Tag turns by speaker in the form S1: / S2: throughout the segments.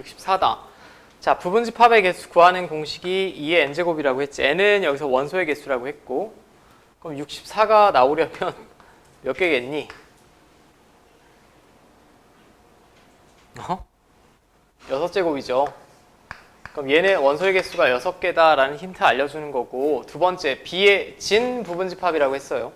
S1: 64다. 자, 부분집합의 개수 구하는 공식이 2의 n제곱이라고 했지. n은 여기서 원소의 개수라고 했고, 그럼 64가 나오려면 몇 개겠니? 6제곱이죠. 그럼 얘는 원소의 개수가 6개다라는 힌트 알려주는 거고, 두 번째, B의 진 부분집합이라고 했어요.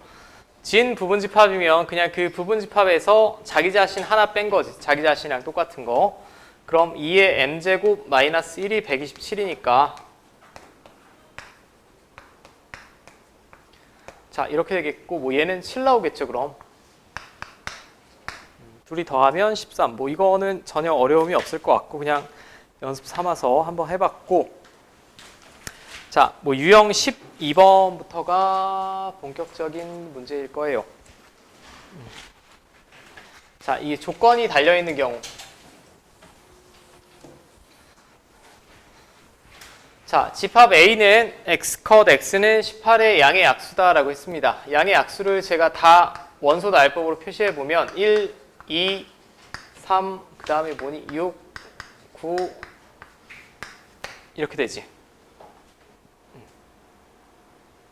S1: 진 부분집합이면 그냥 그 부분집합에서 자기 자신 하나 뺀 거지. 자기 자신이랑 똑같은 거. 그럼 2의 m제곱 마이너스 1이 127이니까 자, 이렇게 되겠고, 뭐 얘는 7 나오겠죠, 그럼. 둘이 더하면 13. 뭐 이거는 전혀 어려움이 없을 것 같고 그냥 연습 삼아서 한번 해봤고, 자, 뭐 유형 12번부터가 본격적인 문제일 거예요. 자, 이 조건이 달려있는 경우. 자, 집합 A는 x 컷 x는 18의 양의 약수다라고 했습니다. 양의 약수를 제가 다 원소 나열법으로 표시해보면 1, 2, 3, 그 다음에 뭐니? 6, 9 이렇게 되지.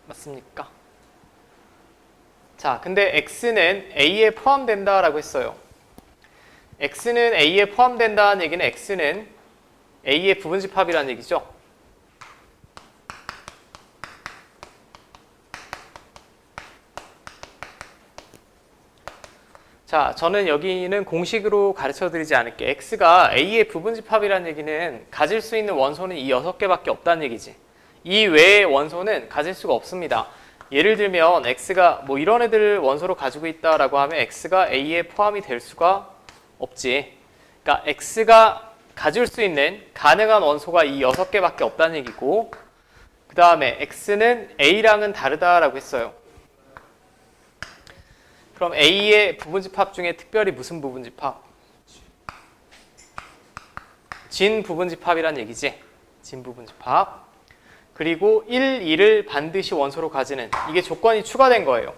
S1: 맞습니까? 자, 근데 x는 a에 포함된다라고 했어요. x는 a에 포함된다는 얘기는 x는 a의 부분집합이라는 얘기죠. 자, 저는 여기는 공식으로 가르쳐드리지 않을게. x가 a의 부분집합이라는 얘기는 가질 수 있는 원소는 이 6개밖에 없다는 얘기지. 이 외의 원소는 가질 수가 없습니다. 예를 들면 x가 뭐 이런 애들을 원소로 가지고 있다라고 하면 x가 a에 포함이 될 수가 없지. 그러니까 x가 가질 수 있는 가능한 원소가 이 6개밖에 없다는 얘기고, 그 다음에 x는 a랑은 다르다라고 했어요. 그럼 A의 부분집합 중에 특별히 무슨 부분집합? 진 부분집합이란 얘기지. 진 부분집합. 그리고 1, 2를 반드시 원소로 가지는, 이게 조건이 추가된 거예요.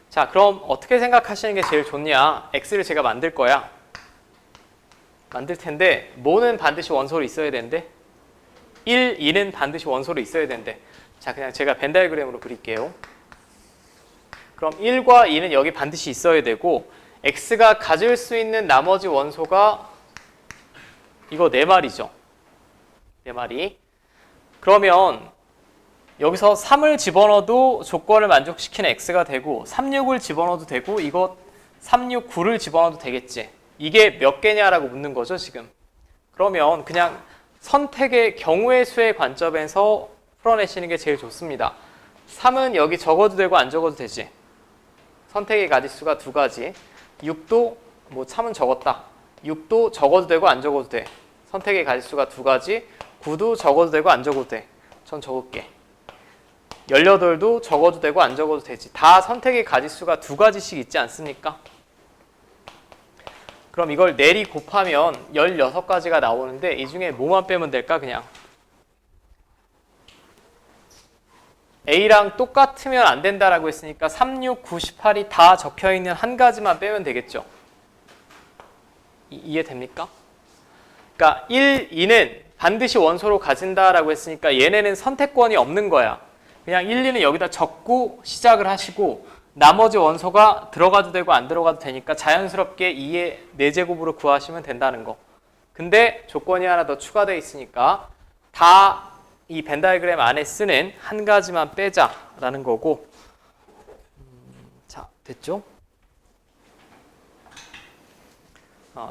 S1: 자, 그럼 어떻게 생각하시는 게 제일 좋냐? X를 제가 만들 거야. 만들 텐데 뭐는 반드시 원소로 있어야 되는데? 1, 2는 반드시 원소로 있어야 되는데, 자, 그냥 제가 벤 다이어그램으로 그릴게요. 그럼 1과 2는 여기 반드시 있어야 되고, x가 가질 수 있는 나머지 원소가 이거 4마리죠. 4마리. 그러면 여기서 3을 집어넣어도 조건을 만족시키는 x가 되고, 3, 6을 집어넣어도 되고, 이거 3, 6, 9를 집어넣어도 되겠지. 이게 몇 개냐라고 묻는 거죠, 지금. 그러면 그냥 선택의 경우의 수의 관점에서 풀어내시는 게 제일 좋습니다. 3은 여기 적어도 되고 안 적어도 되지. 선택의 가지수가 2가지. 6도 뭐 3은 적었다. 6도 적어도 되고 안 적어도 돼. 선택의 가지수가 2가지. 9도 적어도 되고 안 적어도 돼. 전 적을게. 18도 적어도 되고 안 적어도 되지. 다 선택의 가지수가 2가지씩 있지 않습니까? 그럼 이걸 내리 곱하면 16가지가 나오는데, 이 중에 뭐만 빼면 될까? 그냥 A랑 똑같으면 안 된다라고 했으니까 3, 6, 9, 18이 다 적혀있는 한 가지만 빼면 되겠죠. 이해됩니까? 그러니까 1, 2는 반드시 원소로 가진다라고 했으니까 얘네는 선택권이 없는 거야. 그냥 1, 2는 여기다 적고 시작을 하시고, 나머지 원소가 들어가도 되고 안 들어가도 되니까 자연스럽게 2의 4제곱으로 구하시면 된다는 거. 근데 조건이 하나 더 추가되어 있으니까 다 이 벤 다이어그램 안에 쓰는 한 가지만 빼자라는 거고. 자, 됐죠?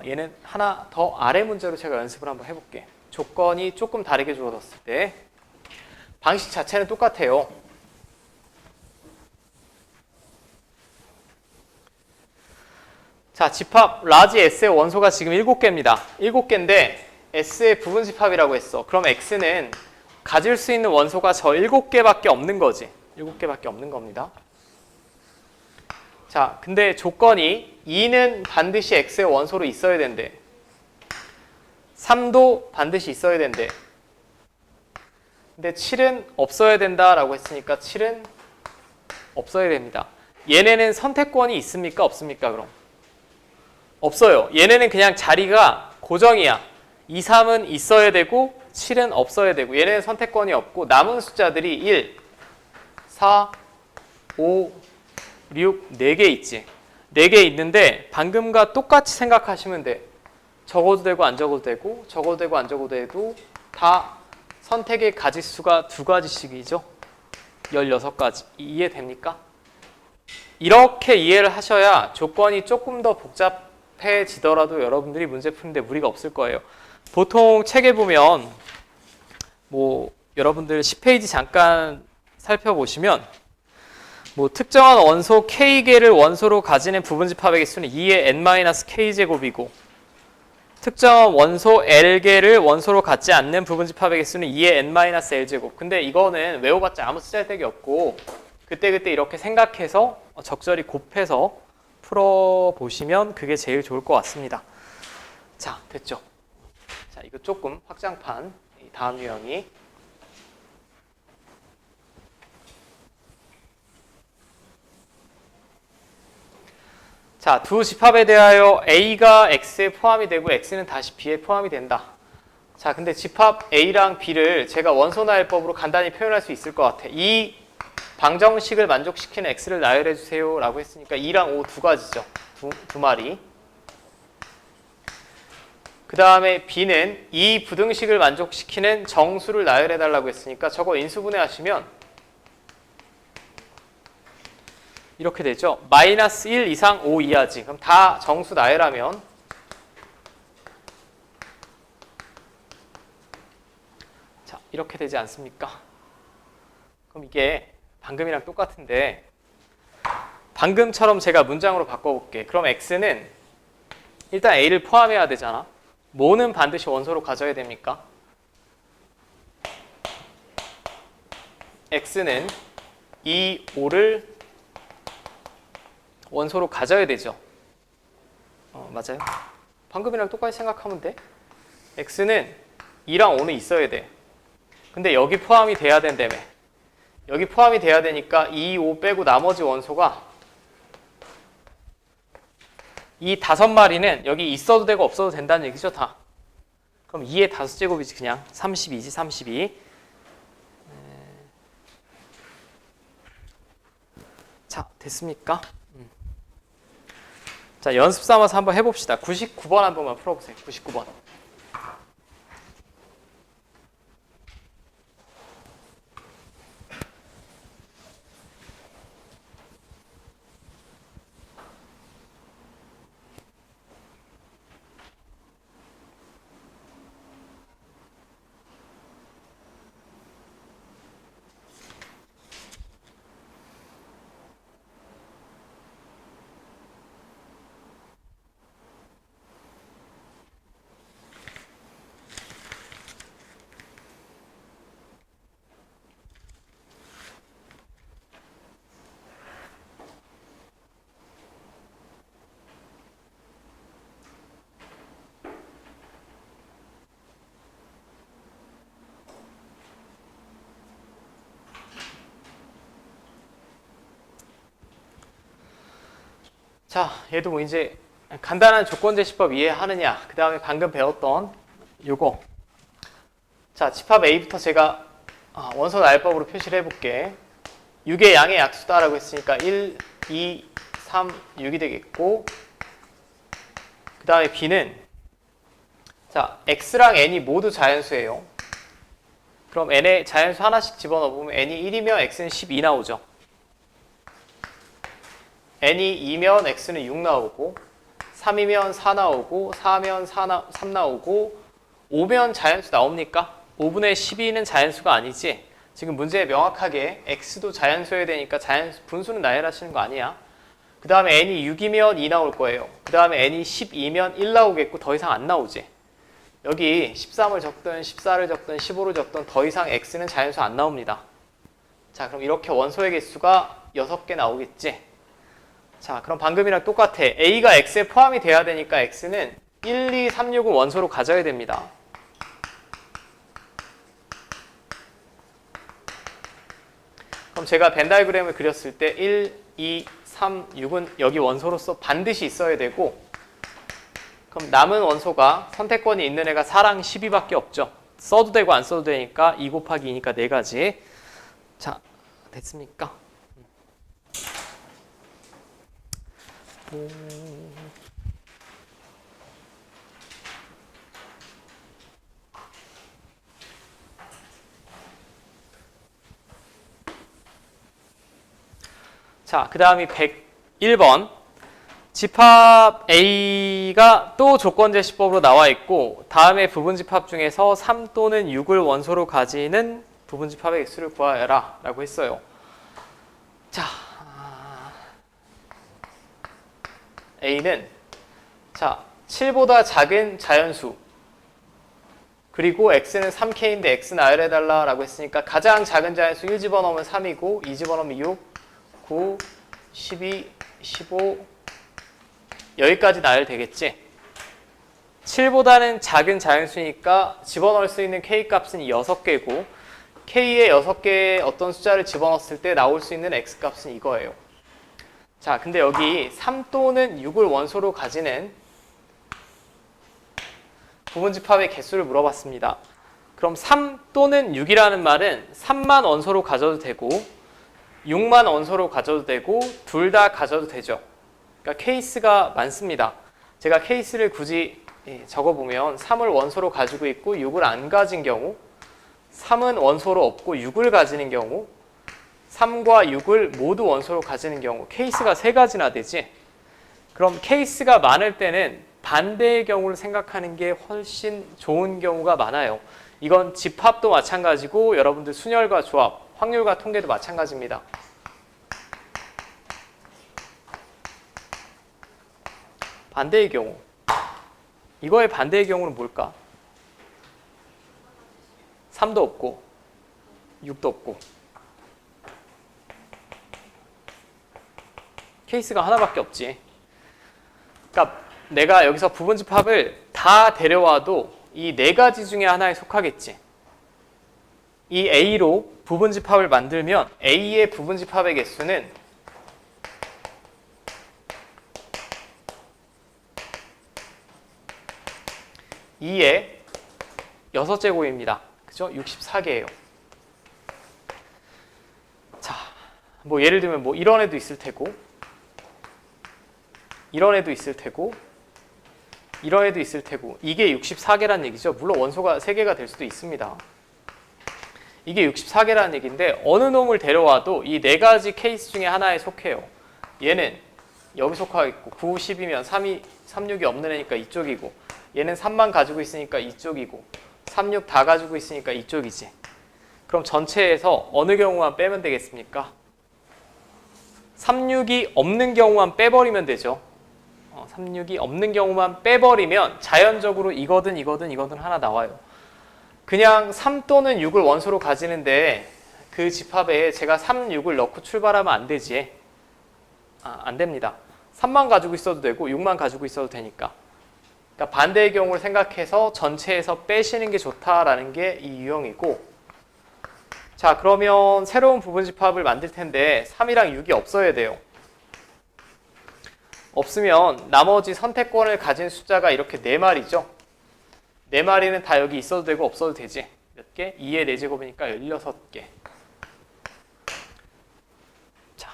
S1: 얘는 하나 더 아래 문제로 제가 연습을 한번 해볼게. 조건이 조금 다르게 주어졌을 때 방식 자체는 똑같아요. 자, 집합 라지 S의 원소가 지금 7개입니다. 7개인데 S의 부분집합이라고 했어. 그럼 X는 가질 수 있는 원소가 저 7개밖에 없는 거지. 7개밖에 없는 겁니다. 자, 근데 조건이 2는 반드시 X의 원소로 있어야 된대. 3도 반드시 있어야 된대. 근데 7은 없어야 된다라고 했으니까 7은 없어야 됩니다. 얘네는 선택권이 있습니까? 없습니까? 그럼 없어요. 얘네는 그냥 자리가 고정이야. 2, 3은 있어야 되고 7은 없어야 되고 얘네는 선택권이 없고 남은 숫자들이 1, 4, 5, 6, 4개 있지. 4개 있는데 방금과 똑같이 생각하시면 돼. 적어도 되고 안 적어도 되고 적어도 되고 안 적어도 되고 다 선택의 가지수가 2가지씩이죠. 16가지. 이해됩니까? 이렇게 이해를 하셔야 조건이 조금 더 복잡해지더라도 여러분들이 문제 푸는데 무리가 없을 거예요. 보통 책에 보면 뭐 여러분들 10페이지 잠깐 살펴보시면 뭐 특정한 원소 K개를 원소로 가지는 부분집합의 개수는 2의 n-K제곱이고 특정한 원소 L개를 원소로 갖지 않는 부분집합의 개수는 2의 n-L제곱. 근데 이거는 외워봤자 아무 쓰잘데기 없고 그때그때 이렇게 생각해서 적절히 곱해서 풀어보시면 그게 제일 좋을 것 같습니다. 자, 됐죠? 자, 이거 조금 확장판, 다음 유형이. 자, 두 집합에 대하여 A가 X에 포함이 되고 X는 다시 B에 포함이 된다. 자, 근데 집합 A랑 B를 제가 원소나열법으로 간단히 표현할 수 있을 것 같아. 이 방정식을 만족시키는 X를 나열해 주세요 라고 했으니까 2랑 5 두 가지죠. 두 마리. 그 다음에 B는 이 부등식을 만족시키는 정수를 나열해 달라고 했으니까 저거 인수분해 하시면 이렇게 되죠. 마이너스 1 이상 5 이하지. 그럼 다 정수 나열하면 자, 이렇게 되지 않습니까? 그럼 이게 방금이랑 똑같은데 방금처럼 제가 문장으로 바꿔볼게. 그럼 X는 일단 A를 포함해야 되잖아. 뭐는 반드시 원소로 가져야 됩니까? X는 이 5를 원소로 가져야 되죠. 맞아요. 방금이랑 똑같이 생각하면 돼. X는 2랑 5는 있어야 돼. 근데 여기 포함이 돼야 된다며. 여기 포함이 돼야 되니까 2, 5 빼고 나머지 원소가 이 5마리는 여기 있어도 되고 없어도 된다는 얘기죠, 다. 그럼 2의 5제곱이지 그냥. 32지, 32. 자, 됐습니까? 자, 연습 삼아서 한번 해봅시다. 99번 한 번만 풀어보세요. 99번. 자, 얘도 뭐 이제 간단한 조건제시법 이해하느냐. 그 다음에 방금 배웠던 요거. 자, 집합 A부터 제가 원소 나열법으로 표시를 해볼게. 6의 양의 약수다라고 했으니까 1, 2, 3, 6이 되겠고 그 다음에 B는 자, X랑 N이 모두 자연수예요. 그럼 N에 자연수 하나씩 집어넣어보면 N이 1이면 X는 12 나오죠. N이 2면 X는 6 나오고 3이면 4 나오고 4면 3 나오고 5면 자연수 나옵니까? 5분의 12는 자연수가 아니지. 지금 문제에 명확하게 X도 자연수여야 되니까 분수는 나열하시는 거 아니야. 그 다음에 N이 6이면 2 나올 거예요. 그 다음에 N이 12면 1 나오겠고 더 이상 안 나오지. 여기 13을 적든 14를 적든 15를 적든 더 이상 X는 자연수 안 나옵니다. 자, 그럼 이렇게 원소의 개수가 6개 나오겠지. 자, 그럼 방금이랑 똑같아. A가 X에 포함이 돼야 되니까 X는 1, 2, 3, 6은 원소로 가져야 됩니다. 그럼 제가 벤 다이어그램을 그렸을 때 1, 2, 3, 6은 여기 원소로서 반드시 있어야 되고 그럼 남은 원소가 선택권이 있는 애가 4랑 12밖에 없죠. 써도 되고 안 써도 되니까 2 곱하기 2니까 4가지. 자, 됐습니까? 자, 그 다음이 101번. 집합 A가 또 조건제시법으로 나와 있고 다음에 부분집합 중에서 3 또는 6을 원소로 가지는 부분집합의 개수를 구하여라 라고 했어요. 자, A는 7보다 작은 자연수 그리고 X는 3K인데 X는 나열해달라 라고 했으니까 가장 작은 자연수 1 집어넣으면 3이고 2 집어넣으면 6, 9, 12, 15 여기까지 나열되겠지. 7보다는 작은 자연수니까 집어넣을 수 있는 K값은 6개고 K에 6개의 어떤 숫자를 집어넣었을 때 나올 수 있는 X값은 이거예요. 자, 근데 여기 3 또는 6을 원소로 가지는 부분집합의 개수를 물어봤습니다. 그럼 3 또는 6이라는 말은 3만 원소로 가져도 되고 6만 원소로 가져도 되고 둘 다 가져도 되죠. 그러니까 케이스가 많습니다. 제가 케이스를 굳이 적어보면 3을 원소로 가지고 있고 6을 안 가진 경우 3은 원소로 없고 6을 가지는 경우 3과 6을 모두 원소로 가지는 경우 케이스가 3가지나 되지. 그럼 케이스가 많을 때는 반대의 경우를 생각하는 게 훨씬 좋은 경우가 많아요. 이건 집합도 마찬가지고 여러분들 순열과 조합, 확률과 통계도 마찬가지입니다. 반대의 경우. 이거의 반대의 경우는 뭘까? 3도 없고 6도 없고 케이스가 하나밖에 없지. 그러니까 내가 여기서 부분집합을 다 데려와도 이 4가지 중에 하나에 속하겠지. 이 A로 부분집합을 만들면 A의 부분집합의 개수는 2의 6제곱입니다. 그죠? 64개예요. 자, 뭐 예를 들면 뭐 이런 애도 있을 테고 이런 애도 있을 테고 이런 애도 있을 테고 이게 64개란 얘기죠. 물론 원소가 3개가 될 수도 있습니다. 이게 64개라는 얘기인데 어느 놈을 데려와도 이 4가지 케이스 중에 하나에 속해요. 얘는 여기 속하겠고 9, 10이면 3이 36이 없는 애니까 이쪽이고 얘는 3만 가지고 있으니까 이쪽이고 36 다 가지고 있으니까 이쪽이지. 그럼 전체에서 어느 경우만 빼면 되겠습니까? 36이 없는 경우만 빼버리면 되죠. 36이 없는 경우만 빼버리면 자연적으로 이거든 하나 나와요. 그냥 3 또는 6을 원소로 가지는데 그 집합에 제가 3, 6을 넣고 출발하면 안 되지. 안 됩니다. 3만 가지고 있어도 되고 6만 가지고 있어도 되니까. 그러니까 반대의 경우를 생각해서 전체에서 빼시는 게 좋다라는 게 이 유형이고, 자, 그러면 새로운 부분집합을 만들 텐데 3이랑 6이 없어야 돼요. 없으면 나머지 선택권을 가진 숫자가 이렇게 4마리죠. 4마리는 다 여기 있어도 되고 없어도 되지. 몇 개? 2의 4제곱이니까 16개. 자,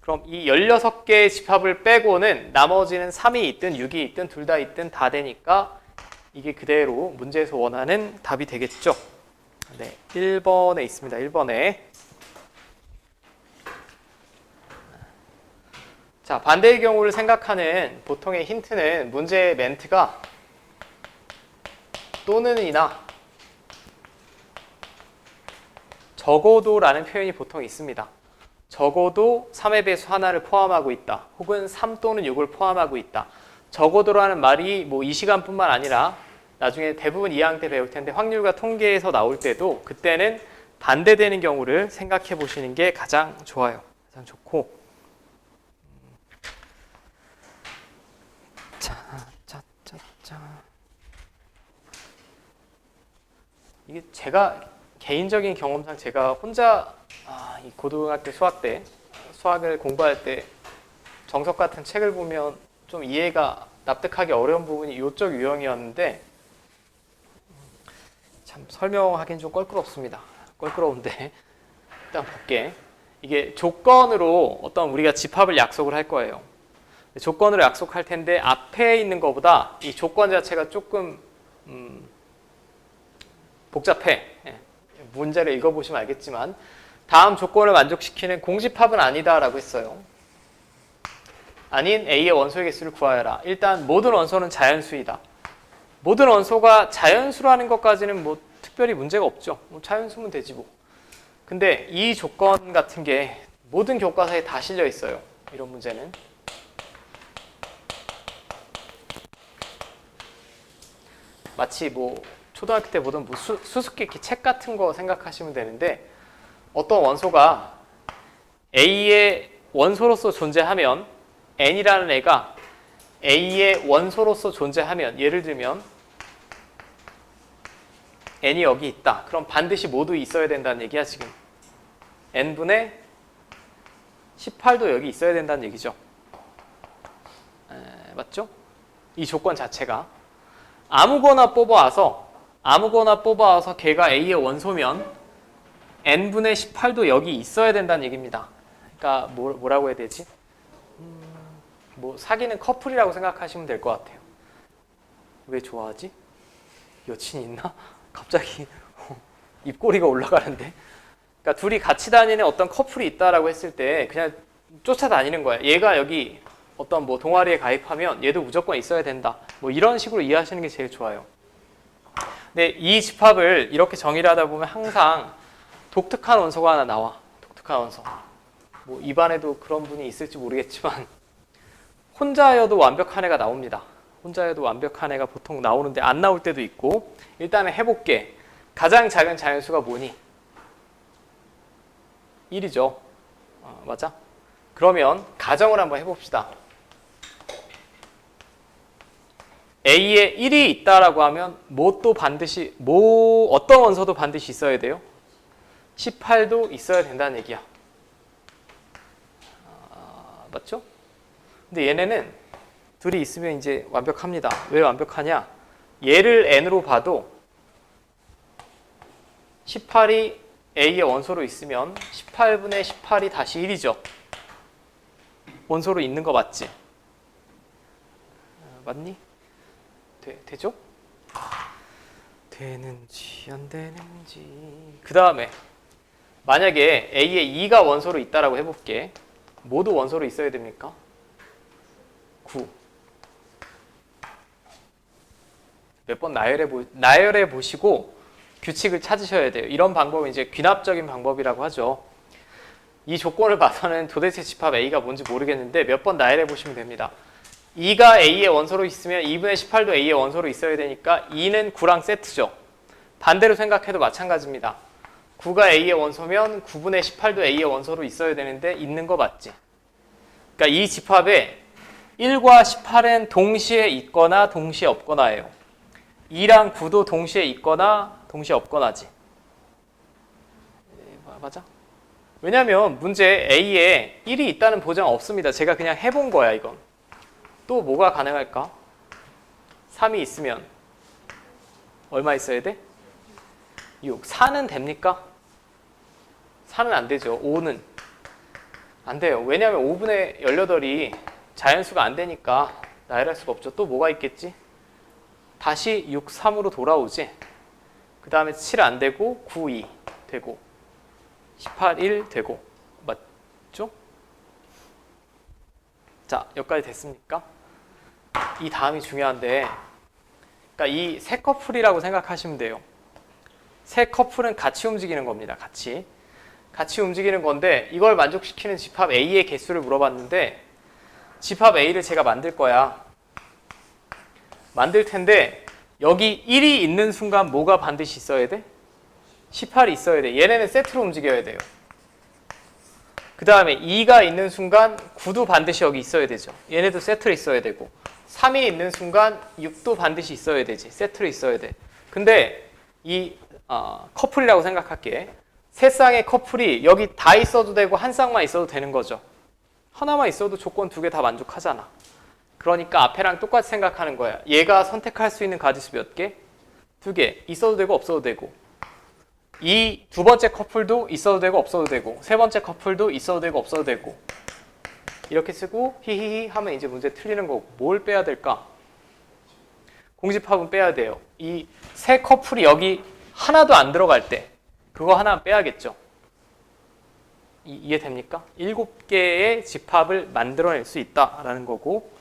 S1: 그럼 이 16개의 집합을 빼고는 나머지는 3이 있든 6이 있든 둘 다 있든 다 되니까 이게 그대로 문제에서 원하는 답이 되겠죠. 네, 1번에 있습니다. 1번에. 자, 반대의 경우를 생각하는 보통의 힌트는 문제의 멘트가 또는이나 적어도라는 표현이 보통 있습니다. 적어도 3의 배수 하나를 포함하고 있다. 혹은 3 또는 6을 포함하고 있다. 적어도라는 말이 뭐 이 시간뿐만 아니라 나중에 대부분 2학년 때 배울 텐데 확률과 통계에서 나올 때도 그때는 반대되는 경우를 생각해 보시는 게 가장 좋아요. 가장 좋고. 이게 제가 개인적인 경험상 제가 혼자 이 고등학교 수학 때 수학을 공부할 때 정석 같은 책을 보면 좀 이해가 납득하기 어려운 부분이 이쪽 유형이었는데 참 설명하기는 좀 껄끄럽습니다. 껄끄러운데 일단 볼게. 이게 조건으로 어떤 우리가 집합을 약속을 할 거예요. 조건으로 약속할 텐데 앞에 있는 것보다 이 조건 자체가 조금 복잡해. 문제를 읽어보시면 알겠지만 다음 조건을 만족시키는 공집합은 아니다라고 했어요. 아닌 A의 원소의 개수를 구하여라. 일단 모든 원소는 자연수이다. 모든 원소가 자연수라는 것까지는 뭐 특별히 문제가 없죠. 뭐 자연수면 되지 뭐. 근데 이 조건 같은 게 모든 교과서에 다 실려 있어요. 이런 문제는. 마치 뭐 초등학교 때 보던 뭐 수수께끼 책 같은 거 생각하시면 되는데 어떤 원소가 A의 원소로서 존재하면 N이라는 애가 A의 원소로서 존재하면 예를 들면 N이 여기 있다. 그럼 반드시 모두 있어야 된다는 얘기야 지금. N분의 18도 여기 있어야 된다는 얘기죠. 맞죠? 이 조건 자체가 아무거나 뽑아와서 걔가 A의 원소면 N분의 18도 여기 있어야 된다는 얘기입니다. 그러니까 뭐라고 해야 되지? 뭐 사귀는 커플이라고 생각하시면 될 것 같아요. 왜 좋아하지? 여친이 있나? 갑자기 입꼬리가 올라가는데. 그러니까 둘이 같이 다니는 어떤 커플이 있다라고 했을 때 그냥 쫓아다니는 거야. 얘가 여기 어떤 뭐 동아리에 가입하면 얘도 무조건 있어야 된다. 뭐 이런 식으로 이해하시는 게 제일 좋아요. 근데 이 집합을 이렇게 정의를 하다 보면 항상 독특한 원소가 하나 나와. 독특한 원소. 뭐 입안에도 그런 분이 있을지 모르겠지만 혼자여도 완벽한 애가 나옵니다. 혼자여도 완벽한 애가 보통 나오는데 안 나올 때도 있고. 일단은 해볼게. 가장 작은 자연수가 뭐니? 1이죠. 맞아? 그러면 가정을 한번 해봅시다. A에 1이 있다라고 하면 어떤 원소도 반드시 있어야 돼요? 18도 있어야 된다는 얘기야. 맞죠? 근데 얘네는 둘이 있으면 이제 완벽합니다. 왜 완벽하냐? 얘를 N으로 봐도 18이 A의 원소로 있으면 18분의 18이 다시 1이죠. 원소로 있는 거 맞지? 맞니? 되죠? 되는지 안 되는지. 그 다음에 만약에 A에 2가 원소로 있다라고 해볼게. 모두 원소로 있어야 됩니까? 9. 몇 번 나열해 보시고 규칙을 찾으셔야 돼요. 이런 방법은 이제 귀납적인 방법이라고 하죠. 이 조건을 봐서는 도대체 집합 A가 뭔지 모르겠는데 몇 번 나열해 보시면 됩니다. 2가 A의 원소로 있으면 2분의 18도 A의 원소로 있어야 되니까 2는 9랑 세트죠. 반대로 생각해도 마찬가지입니다. 9가 A의 원소면 9분의 18도 A의 원소로 있어야 되는데 있는 거 맞지? 그러니까 이 집합에 1과 18은 동시에 있거나 동시에 없거나예요. 2랑 9도 동시에 있거나 동시에 없거나지. 맞아? 왜냐면 문제 A에 1이 있다는 보장 없습니다. 제가 그냥 해본 거야 이건. 또 뭐가 가능할까? 3이 있으면 얼마 있어야 돼? 6. 4는 됩니까? 4는 안 되죠. 5는 안 돼요. 왜냐하면 5분의 18이 자연수가 안 되니까 나열할 수가 없죠. 또 뭐가 있겠지? 다시 6, 3으로 돌아오지. 그 다음에 7 안 되고 9, 2 되고 18, 1 되고. 맞죠? 자, 여기까지 됐습니까? 이 다음이 중요한데, 그러니까 이 세 커플이라고 생각하시면 돼요. 세 커플은 같이 움직이는 겁니다. 같이 움직이는 건데 이걸 만족시키는 집합 A의 개수를 물어봤는데 집합 A를 제가 만들 거야. 만들 텐데 여기 1이 있는 순간 뭐가 반드시 있어야 돼? 18이 있어야 돼. 얘네는 세트로 움직여야 돼요. 그 다음에 2가 있는 순간 9도 반드시 여기 있어야 되죠. 얘네도 세트로 있어야 되고 3이 있는 순간 6도 반드시 있어야 되지. 세트로 있어야 돼. 근데 이 커플이라고 생각할게. 세 쌍의 커플이 여기 다 있어도 되고 한 쌍만 있어도 되는 거죠. 하나만 있어도 조건 두 개 다 만족하잖아. 그러니까 앞에랑 똑같이 생각하는 거야. 얘가 선택할 수 있는 가지수 몇 개? 2개. 있어도 되고 없어도 되고. 이 두 번째 커플도 있어도 되고 없어도 되고. 세 번째 커플도 있어도 되고 없어도 되고. 이렇게 쓰고 히히히 하면 이제 문제 틀리는 거고. 뭘 빼야 될까? 공집합은 빼야 돼요. 이 세 커플이 여기 하나도 안 들어갈 때 그거 하나 빼야겠죠. 이해됩니까? 7개의 집합을 만들어낼 수 있다라는 거고,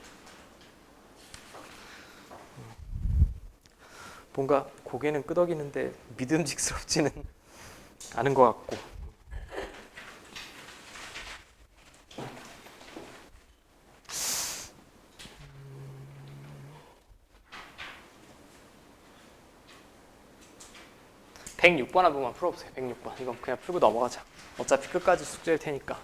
S1: 뭔가 고개는 끄덕이는데 믿음직스럽지는 않은 것 같고. (106번) 한 번만 풀어보세요. 106번. 이건 그냥 풀고 넘어가자. 어차피 끝까지 숙제일 테니까.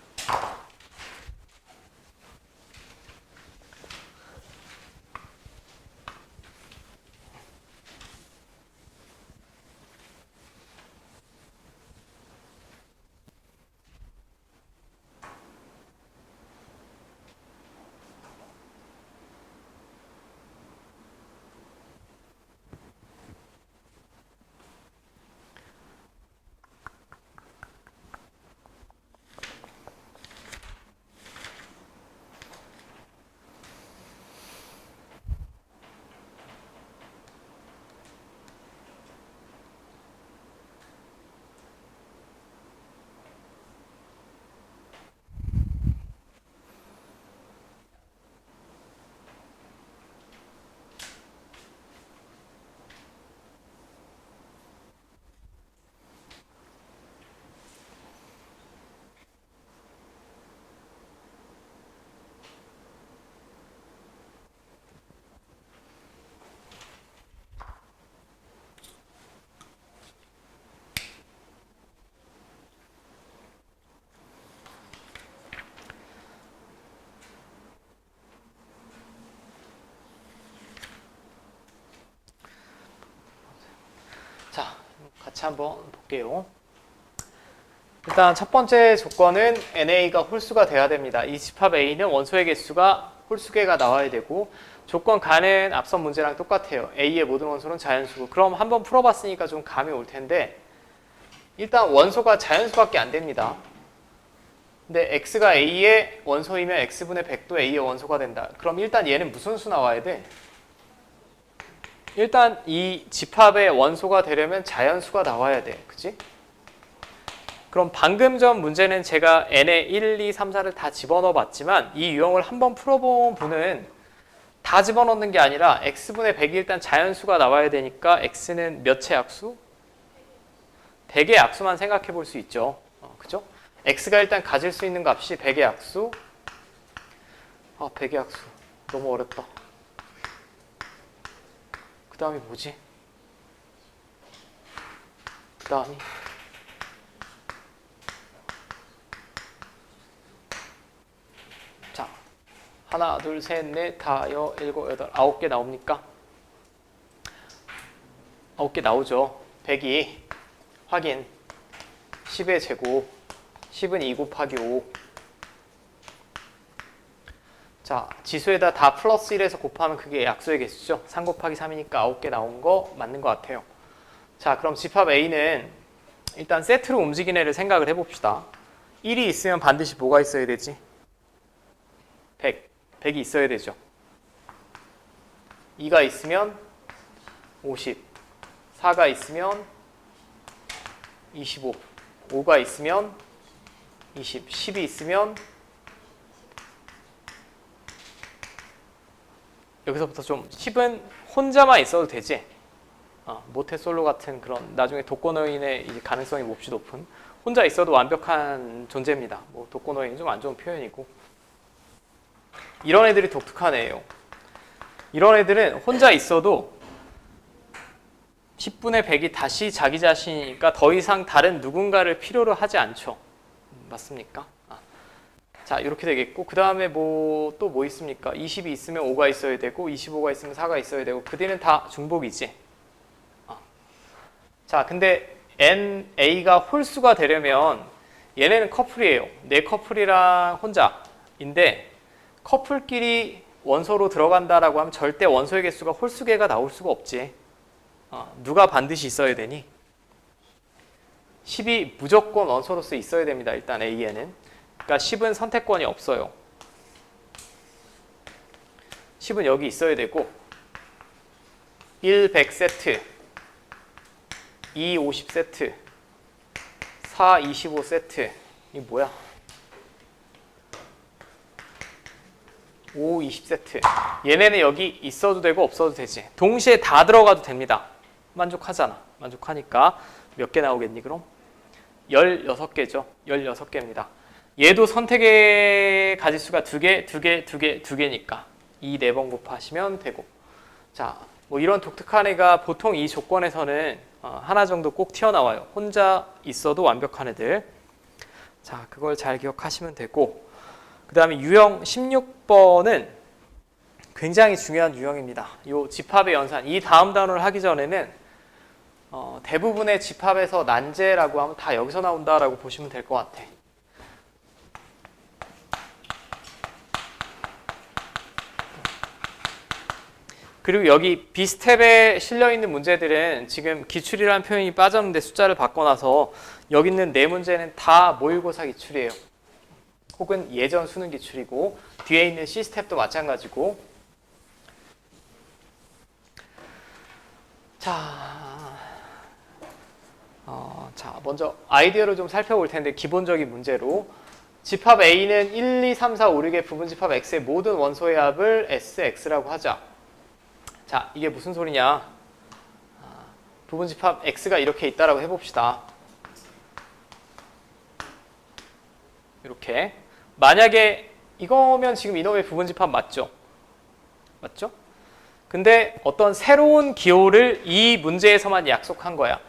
S1: 자, 같이 한번 볼게요. 일단 첫 번째 조건은 NA가 홀수가 돼야 됩니다. 이 집합 A는 원소의 개수가 홀수개가 나와야 되고, 조건 가는 앞선 문제랑 똑같아요. A의 모든 원소는 자연수고. 그럼 한번 풀어봤으니까 좀 감이 올 텐데, 일단 원소가 자연수밖에 안 됩니다. 근데 X가 A의 원소이면 X분의 100도 A의 원소가 된다. 그럼 일단 얘는 무슨 수 나와야 돼? 일단 이 집합의 원소가 되려면 자연수가 나와야 돼. 그치? 그럼 방금 전 문제는 제가 n에 1, 2, 3, 4를 다 집어넣어 봤지만, 이 유형을 한번 풀어본 분은 다 집어넣는 게 아니라 x분의 100이 일단 자연수가 나와야 되니까 x는 몇의 약수? 100의 약수만 생각해 볼 수 있죠. 그죠? x가 일단 가질 수 있는 값이 100의 약수. 100의 약수 너무 어렵다. 그 다음이 뭐지? 그 다음이 자, 하나, 둘, 셋, 넷, 다, 여, 일곱, 여덟, 9개 나옵니까? 9개 나오죠. 100이 확인 10의 제곱, 10은 2 곱하기 5. 자, 지수에다 다 플러스 1에서 곱하면 그게 약수의 개수죠. 3 곱하기 3이니까 9개 나온 거 맞는 것 같아요. 자, 그럼 집합 A는 일단 세트로 움직이는 애를 생각을 해봅시다. 1이 있으면 반드시 뭐가 있어야 되지? 100. 100이 있어야 되죠. 2가 있으면 50. 4가 있으면 25. 5가 있으면 20. 10이 있으면 여기서부터 좀 10은 혼자만 있어도 되지. 모태솔로 같은 그런 나중에 독거노인의 이제 가능성이 몹시 높은, 혼자 있어도 완벽한 존재입니다. 뭐 독거노인은 좀 안 좋은 표현이고, 이런 애들이 독특한 애예요. 이런 애들은 혼자 있어도 10분의 100이 다시 자기 자신이니까 더 이상 다른 누군가를 필요로 하지 않죠. 맞습니까? 자, 이렇게 되겠고, 그 다음에 또 뭐 있습니까? 20이 있으면 5가 있어야 되고, 25가 있으면 4가 있어야 되고, 그 뒤는 다 중복이지. 자, 근데 NA가 홀수가 되려면 얘네는 커플이에요. 내 커플이랑 혼자인데 커플끼리 원소로 들어간다라고 하면 절대 원소의 개수가 홀수개가 나올 수가 없지. 누가 반드시 있어야 되니? 10이 무조건 원소로서 있어야 됩니다. 일단 A에는. 그러니까 10은 선택권이 없어요. 10은 여기 있어야 되고 1 100세트, 2 50세트, 4 25세트. 이게 뭐야? 5 20세트. 얘네는 여기 있어도 되고 없어도 되지. 동시에 다 들어가도 됩니다. 만족하잖아. 만족하니까 몇 개 나오겠니 그럼? 16개죠. 16개입니다. 얘도 선택의 가지수가 2개, 2개, 2개, 2개니까 2 4번 곱하시면 되고. 자, 뭐 이런 독특한 애가 보통 이 조건에서는 하나 정도 꼭 튀어나와요. 혼자 있어도 완벽한 애들. 자, 그걸 잘 기억하시면 되고, 그 다음에 유형 16번은 굉장히 중요한 유형입니다. 이 집합의 연산, 이 다음 단어를 하기 전에는 대부분의 집합에서 난제라고 하면 다 여기서 나온다라고 보시면 될 것 같아. 그리고 여기 비스텝에 실려있는 문제들은 지금 기출이라는 표현이 빠졌는데 숫자를 바꿔놔서 여기 있는 네 문제는 다 모의고사 기출이에요. 혹은 예전 수능 기출이고 뒤에 있는 C스텝도 마찬가지고. 자, 먼저 아이디어를 좀 살펴볼 텐데 기본적인 문제로 집합 A는 1, 2, 3, 4, 5, 6의 부분집합 X의 모든 원소의 합을 SX라고 하자. 자, 이게 무슨 소리냐? 부분집합 X가 이렇게 있다라고 해봅시다. 이렇게. 만약에 이거면 지금 이놈의 부분집합 맞죠? 맞죠? 근데 어떤 새로운 기호를 이 문제에서만 약속한 거야.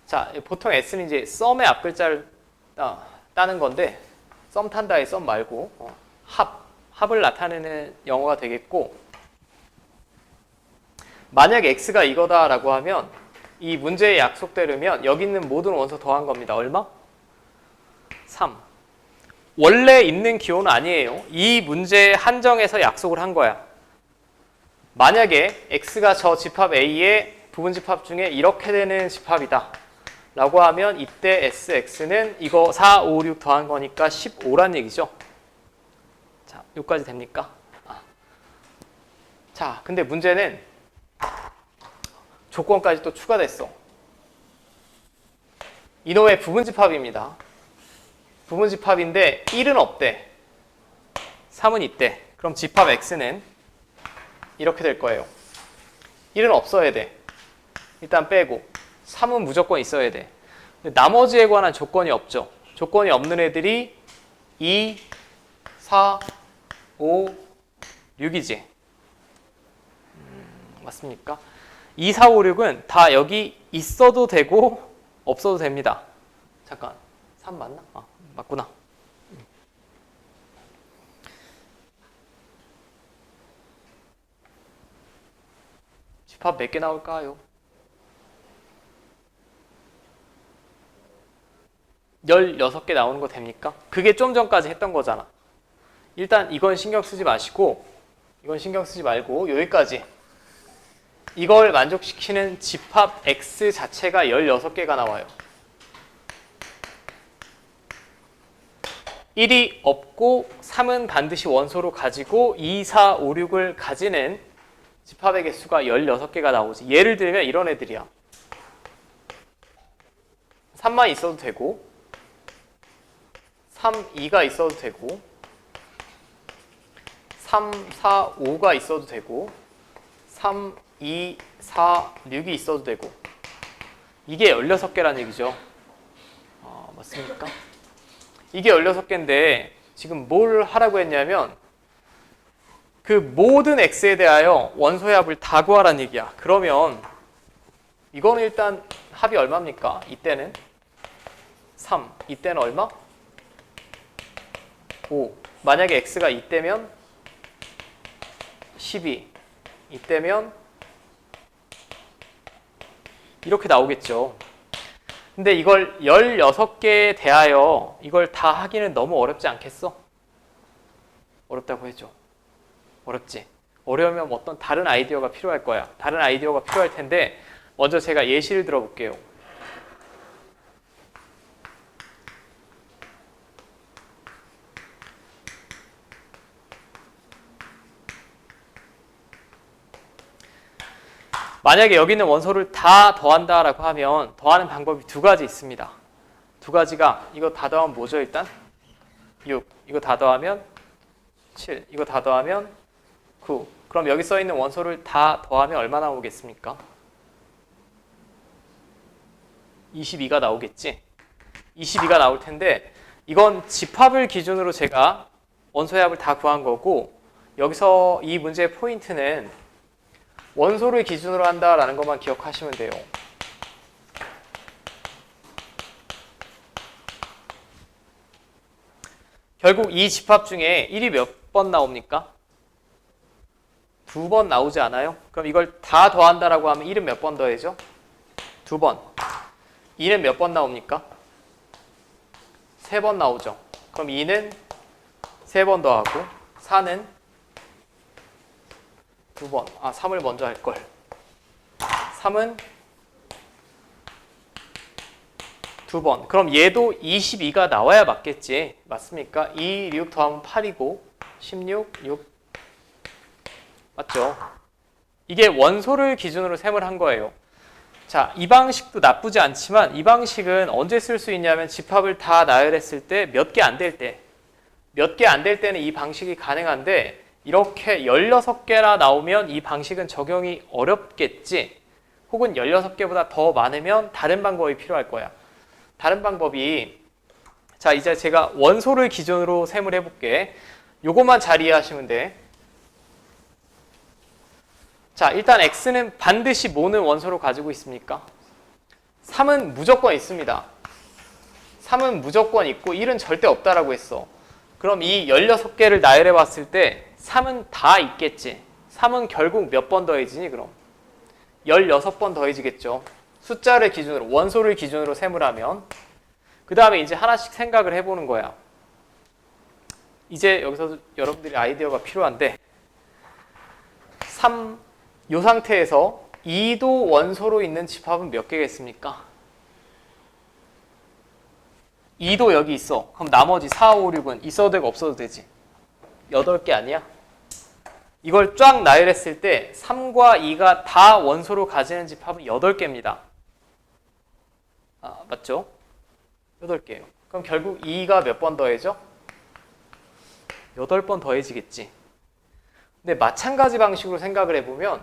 S1: 자, 보통 S는 이제 썸의 앞글자를 따는 건데 썸 탄다의 썸 말고 합을 나타내는 영어가 되겠고, 만약 X가 이거다라고 하면 이 문제의 약속대로면 여기 있는 모든 원소 더한 겁니다. 얼마? 3. 원래 있는 기호는 아니에요. 이 문제의 한정에서 약속을 한 거야. 만약에 X가 저 집합 A의 부분집합 중에 이렇게 되는 집합이다 라고 하면 이때 SX는 이거 4, 5, 6 더한 거니까 15란 얘기죠. 자, 여기까지 됩니까? 자, 근데 문제는 조건까지 또 추가됐어. 이놈의 부분집합입니다. 부분집합인데 1은 없대. 3은 있대. 그럼 집합 X는 이렇게 될 거예요. 1은 없어야 돼. 일단 빼고 3은 무조건 있어야 돼. 근데 나머지에 관한 조건이 없죠. 조건이 없는 애들이 2, 4, 5, 6이지. 맞습니까? 2, 4, 5, 6은 다 여기 있어도 되고 없어도 됩니다. 잠깐, 3 맞나? 맞구나. 집합 몇 개 나올까요? 16개 나오는 거 됩니까? 그게 좀 전까지 했던 거잖아. 일단 이건 신경 쓰지 마시고, 이건 신경 쓰지 말고 여기까지. 이걸 만족시키는 집합 X 자체가 16개가 나와요. 1이 없고 3은 반드시 원소로 가지고 2, 4, 5, 6을 가지는 집합의 개수가 16개가 나오지. 예를 들면 이런 애들이야. 3만 있어도 되고 3, 2가 있어도 되고 3, 4, 5가 있어도 되고 3, 2, 4, 6이 있어도 되고. 이게 16개라는 얘기죠. 맞습니까? 이게 16개인데 지금 뭘 하라고 했냐면 그 모든 X에 대하여 원소의 합을 다 구하라는 얘기야. 그러면 이거는 일단 합이 얼마입니까? 이때는 3, 이때는 얼마? 5. 만약에 X가 이때면 12, 이때면 이렇게 나오겠죠. 근데 이걸 16개에 대하여 이걸 다 하기는 너무 어렵지 않겠어? 어렵다고 해줘. 어렵지? 어려우면 어떤 다른 아이디어가 필요할 거야. 다른 아이디어가 필요할 텐데 먼저 제가 예시를 들어볼게요. 만약에 여기 있는 원소를 다 더한다라고 하면 더하는 방법이 두 가지 있습니다. 두 가지가 이거 다 더하면 뭐죠 일단? 6. 이거 다 더하면 7. 이거 다 더하면 9. 그럼 여기 써 있는 원소를 다 더하면 얼마 나오겠습니까? 22가 나오겠지? 22가 나올 텐데 이건 집합을 기준으로 제가 원소의 합을 다 구한 거고 여기서 이 문제의 포인트는 원소를 기준으로 한다라는 것만 기억하시면 돼요. 결국 이 집합 중에 1이 몇 번 나옵니까? 2번 나오지 않아요? 그럼 이걸 다 더한다라고 하면 1은 몇 번 더해죠? 2번. 2는 몇 번 나옵니까? 3번 나오죠. 그럼 2는 3번 더하고 4는 2번. 3을 먼저 할걸. 3은 2번. 그럼 얘도 22가 나와야 맞겠지. 맞습니까? 2, 6 더하면 8이고 16, 6. 맞죠? 이게 원소를 기준으로 셈을 한 거예요. 자, 이 방식도 나쁘지 않지만 이 방식은 언제 쓸 수 있냐면 집합을 다 나열했을 때 몇 개 안 될 때. 몇 개 안 될 때는 이 방식이 가능한데 이렇게 16개나 나오면 이 방식은 적용이 어렵겠지. 혹은 16개보다 더 많으면 다른 방법이 필요할 거야. 다른 방법이 자 이제 제가 원소를 기준으로 셈을 해볼게. 요것만 잘 이해하시면 돼. 자 일단 X는 반드시 뭐는 원소로 가지고 있습니까? 3은 무조건 있습니다. 3은 무조건 있고 1은 절대 없다라고 했어. 그럼 이 16개를 나열해 봤을 때 3은 다 있겠지. 3은 결국 몇 번 더해지니 그럼? 16번 더해지겠죠. 숫자를 기준으로, 원소를 기준으로 셈을 하면 그 다음에 이제 하나씩 생각을 해보는 거야. 이제 여기서 여러분들이 아이디어가 필요한데 3, 이 상태에서 2도 원소로 있는 집합은 몇 개겠습니까? 2도 여기 있어. 그럼 나머지 4, 5, 6은 있어도 되고 없어도 되지. 8개 아니야? 이걸 쫙 나열했을 때 3과 2가 다 원소로 가지는 집합은 8개입니다. 맞죠? 8개예요. 그럼 결국 2가 몇 번 더해져? 8번 더해지겠지. 근데 마찬가지 방식으로 생각을 해보면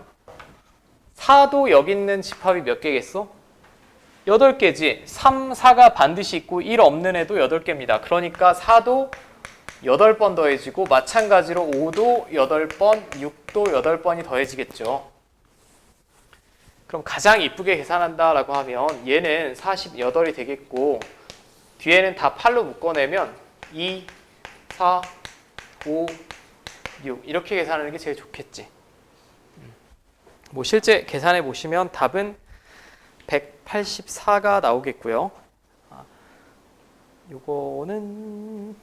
S1: 4도 여기 있는 집합이 몇 개겠어? 8개지. 3, 4가 반드시 있고 1 없는 애도 8개입니다. 그러니까 4도 8번 더해지고 마찬가지로 5도 8번, 6도 8번이 더해지겠죠. 그럼 가장 이쁘게 계산한다라고 하면 얘는 48이 되겠고 뒤에는 다 8로 묶어내면 2, 4, 5, 6 이렇게 계산하는 게 제일 좋겠지. 뭐 실제 계산해 보시면 답은 184가 나오겠고요. 요거는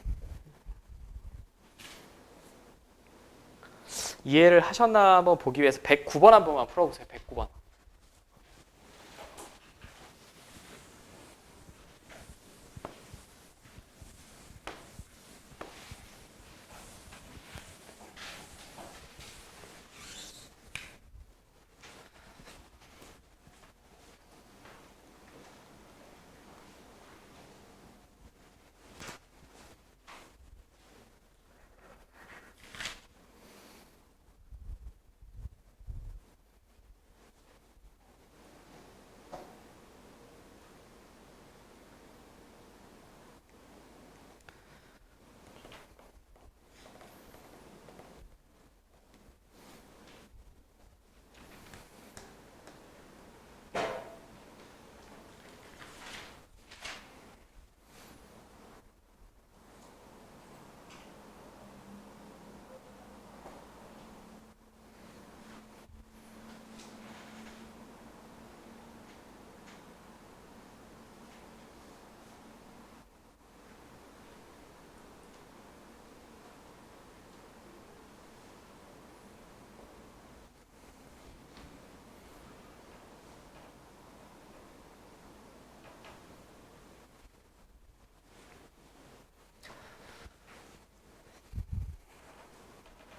S1: 이해를 하셨나 한번 보기 위해서 109번 한 번만 풀어보세요. 109번.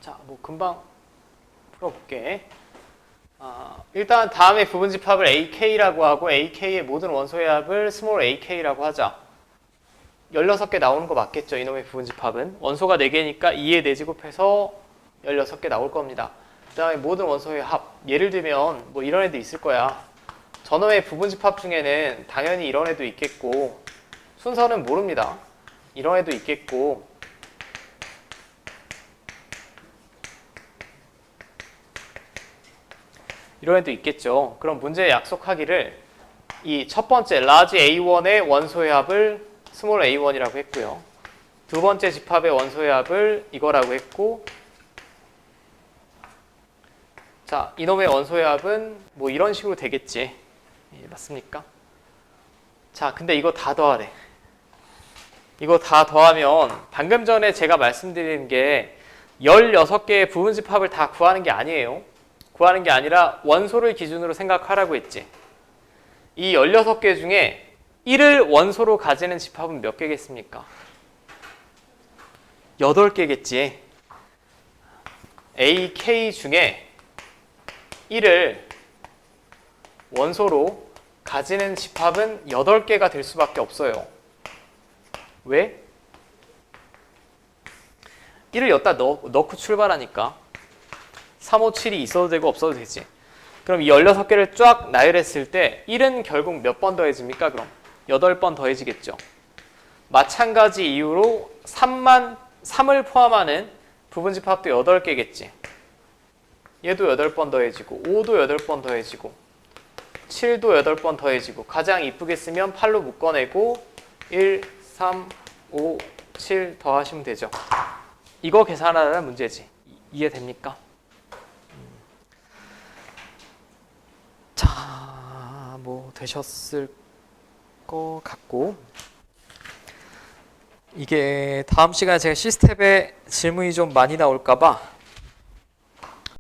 S1: 자, 뭐 금방 풀어볼게. 일단 다음에 부분집합을 AK라고 하고 AK의 모든 원소의 합을 스몰 AK라고 하자. 16개 나오는 거 맞겠죠? 이놈의 부분집합은. 원소가 4개니까 2에 4 제곱해서 16개 나올 겁니다. 그 다음에 모든 원소의 합. 예를 들면 뭐 이런 애도 있을 거야. 저놈의 부분집합 중에는 당연히 이런 애도 있겠고, 순서는 모릅니다. 이런 애도 있겠고, 이런 애도 있겠죠. 그럼 문제에 약속하기를 이 첫 번째 라지 A1의 원소의 합을 스몰 A1이라고 했고요. 두 번째 집합의 원소의 합을 이거라고 했고, 자, 이놈의 원소의 합은 뭐 이런 식으로 되겠지. 예, 맞습니까? 자, 근데 이거 다 더하래. 이거 다 더하면 방금 전에 제가 말씀드린 게 16개의 부분집합을 다 구하는 게 아니에요. 구하는 게 아니라 원소를 기준으로 생각하라고 했지. 이 16개 중에 1을 원소로 가지는 집합은 몇 개겠습니까? 8개겠지. AK 중에 1을 원소로 가지는 집합은 8개가 될 수밖에 없어요. 왜? 1을 여기다 넣고 출발하니까 3, 5, 7이 있어도 되고 없어도 되지. 그럼 이 16개를 쫙 나열했을 때 1은 결국 몇 번 더해집니까? 그럼 8번 더해지겠죠. 마찬가지 이유로 3을 포함하는 부분집합도 8개겠지. 얘도 8번 더해지고 5도 8번 더해지고 7도 8번 더해지고 가장 이쁘게 쓰면 8로 묶어내고 1, 3, 5, 7 더하시면 되죠. 이거 계산하라는 문제지. 이해됩니까? 자, 뭐 되셨을 것 같고, 이게 다음 시간에 제가 시스템에 질문이 좀 많이 나올까 봐